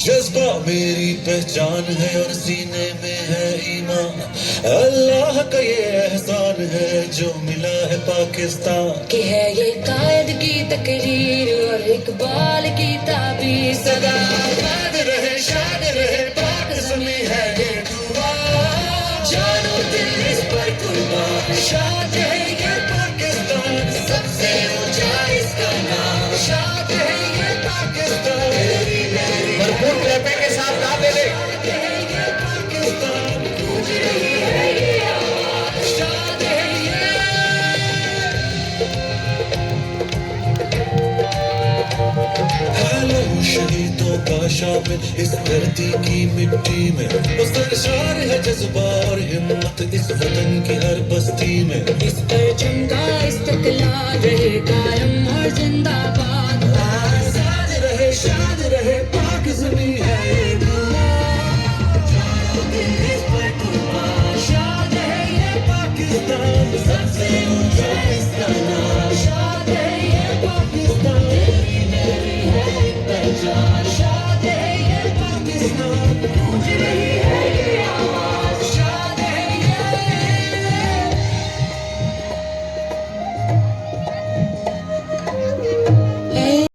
जज्बा मेरी पहचान है और सीने में है ईमान। अल्लाह का ये एहसान है जो मिला है पाकिस्तान। कि है ये कायद की तकरीर और इकबाल की ताबीर। सदा आबाद रहे, शाद रहे, पाक ज़मीं है ये दुआ। जानो दिल इस पर कुर्बान। शाद है ये पाकिस्तान, सबसे ऊंचा इसका नाम। शाद है ये पाकिस्तान। भरपूर क्लैपिंग के साथ गा दे ले। शाद है ये पाकिस्तान, गूंज रही है ये आवाज। शाद है ये। हेलो शहीदों का शामिल इस धरती की मिट्टी में। वो सरशार है जज्बा और हिम्मत इस वतन की हर बस्ती में। इस परचम का इस्तकलाल रहे कायम और जिंदाबाद। आजाद रहे, शाद रहे, पाक ज़मीं है ये दुआ। जानो दिल इस पर कुर्बान। शाद है ये पाकिस्तान, सबसे ऊंचा इसका नाम। शाद है ये पाकिस्तान, तेरी मेरी है एक पहचान। शाद है ये पाकिस्तान। गूंज